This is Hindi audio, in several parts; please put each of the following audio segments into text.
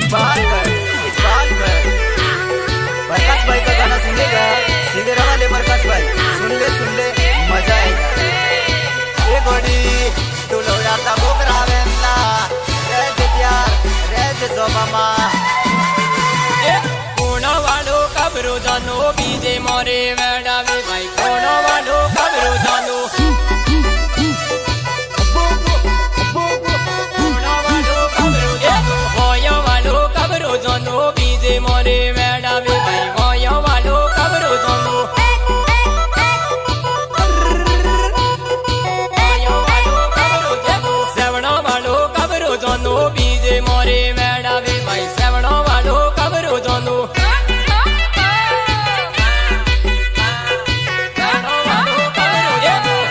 इकबाल पर प्रकाश भाई का गाना सुनेगा, सीधे रहा ले प्रकाश भाई, सुन ले मजा आएगा। ये गोड़ी तू लो जाता बोकरा वेंदा, रेज प्यार रेज जो मामा। कोणा वालो कबरो जानो बीजे मोरे वेड़ा वे भाई, कोणा वालो कबरो जानो कबरो जानो बीजे मोरे वेड़ा वे भाई, वाया वालो कबरो जानो सेवड़ा वालो कबरो जानो बीजे मोरे वेड़ा वे भाई, सेवड़ा वालो कबरो जानो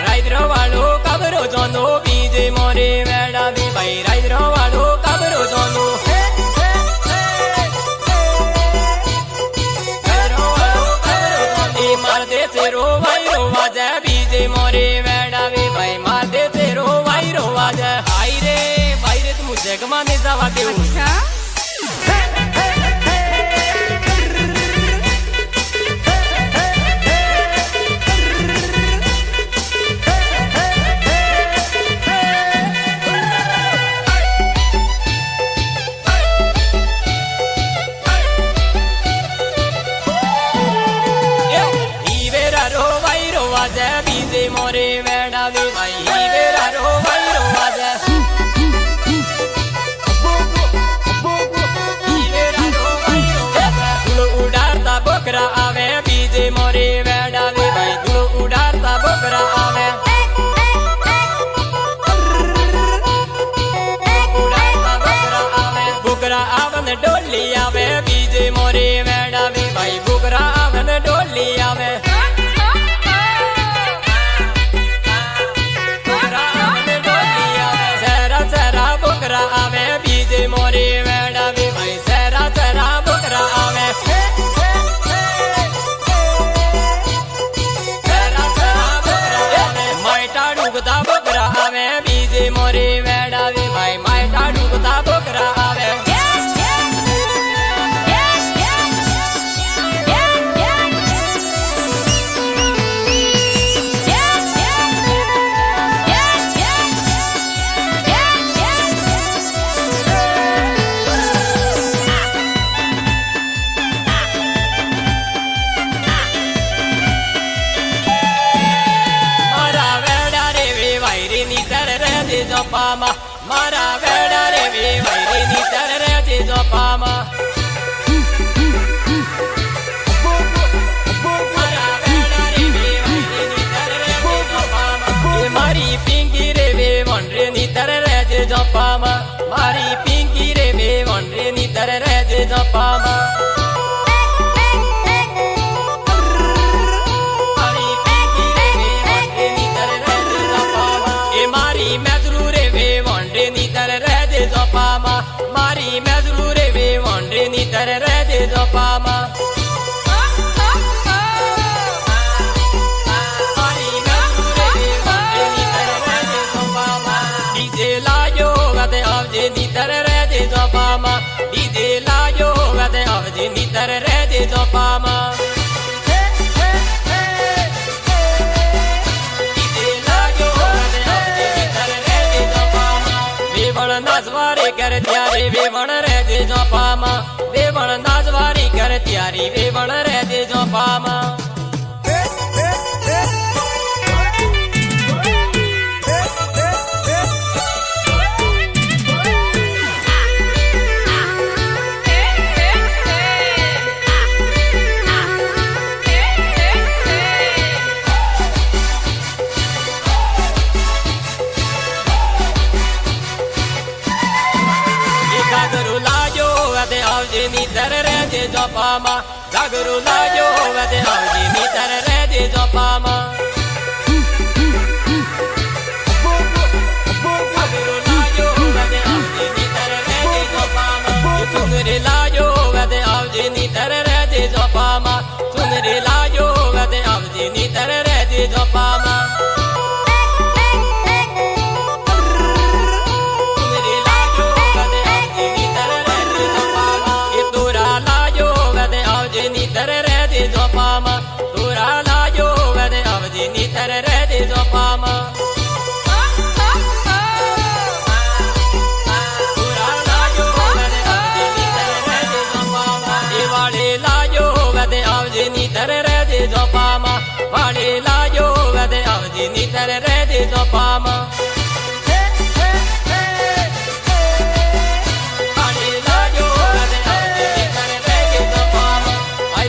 राइद्र वालो कबरो जानो बीजे मोरे वेड़ा वे भाई, राइद्र वालो कबरो जानो मार दे तेरो वायरो वाजा बीजे मोरे वेड़ा वे भाई, मार दे तेरो वायरो वाजा। हाय रे भाई रे तुम जगमाने जावा के अच्छा बीजे मोरे वेड़ा वे भाई, वेड़ा रो वायरो वाजा धूल उड़ाता बोकरा आवे बीजे मोरे वेड़ा वे भाई, धूल उड़ाता बोकरा आवे बोकरा आवन डोली आवे बीजे मोरे वेड़ा वे भाई, बोकरा आवन डोली आवे बोकरा आवे बीजे मोरे वेड़ा वे भाई, सेरा सेरा बोकरा आवे सेरा सेरा बोकरा आवे, माइटा डूबता बोकरा आवे बीजे मोरे वेड़ा वे भाई, माइटा डूबता बोकरा आवे पामा, मारा वेड़ा रे वे भाई नीतर रे जो पामा, मारा वेड़ा रे वे भाई नीतर रे जो पामा, मारी पिंकी रे वे वनरे नीतर रे जो पामा, मारी पिंकी रे वे वनरे नीतर रे जो पामा, मारी पिंकी रे वे वनरे नीतर रे जो पामा, ए मारी मैजरू रे वे वनरे नीतर रे जो पामा, मारी मैजरू रे वे वनरे नीतर रे जो पामा, मारी मैजरू रे वे वनरे नीतर रे जो पामा, डीजे लायो गदे आवजे नीतर रे जो पामा, डीजे लायो गदे आवजे नीतर रे जो पामा, नाचवारी कर त्यारी वेवण रे जो पामा, वेवण नाचवारी कर त्यारी वेवण रे जो पामा। आवजे नीतर रे जो पामा, जागरू लायो वदे आवजे नीतर रे जो पामा, जागरू लायो वदे आवजे नीतर रे जो पामा, सुनरे लायो वदे आवजे नीतर रे जो पामा, सुनरे लायो वदे आवजे नीतर रे जो पामा, सुनरे लायो वदे आवजे नीतर रे जो पामा। જોપામાં તોરા લાજો વેદે આવજી ની તર રે દે જોપામાં તોરા લાજો વેદે આવજી ની તર રે દે જોપામાં એ વાળે લાજો વેદે આવજી ની તર રે દે જોપામાં વાળે લાજો વેદે આવજી ની તર રે દે જોપામાં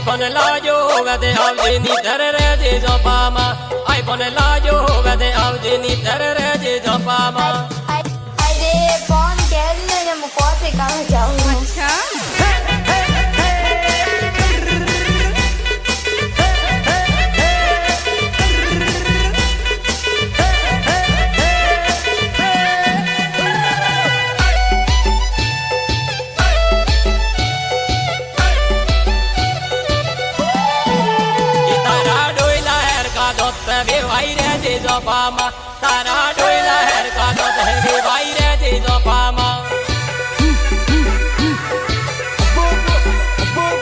પણ લાજો વેદે આવજે ની તર રે દે જોપામાં આઈ પણ લાજો વેદે આવજે ની તર રે દે જોપામાં अरे फोन कह रही है मैं कौन से कहाँ जाऊँ अच्छा ભાઈ રે દે જોપામાં તારા ડોયલા હેર કાનો હે ભાઈ રે દે જોપામાં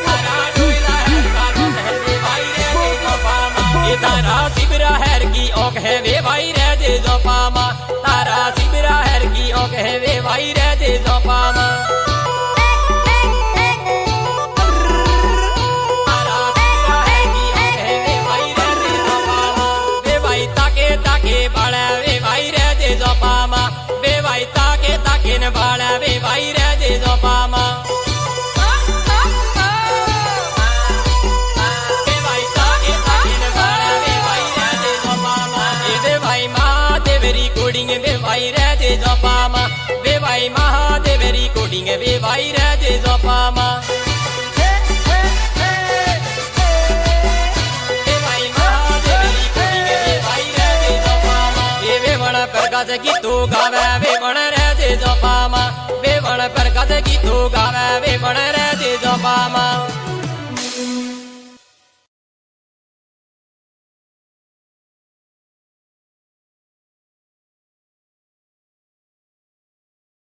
તારા ડોયલા હેર કાનો હે ભાઈ રે દે જોપામાં એ તારા સિબરા હેર કી ઓક હે વે ભાઈ રે દે જોપામાં તારા સિબરા હેર કી ઓક હે વે ભાઈ રે દે જોપામાં જોપામાં બે ભાઈ તાકે તાકે ને બાળા બે ભાઈ રે દે જોપામાં બે ભાઈ તાકે તાકે ને બાળા બે ભાઈ રે દે જોપામાં એ બે ભાઈ મહાદેવરી કોડિંગ બે ભાઈ રે દે જોપામાં બે ભાઈ મહાદેવરી કોડિંગ બે ભાઈ રે દે જોપામાં પ્રકાશ ગીતો ગાવે વે વણ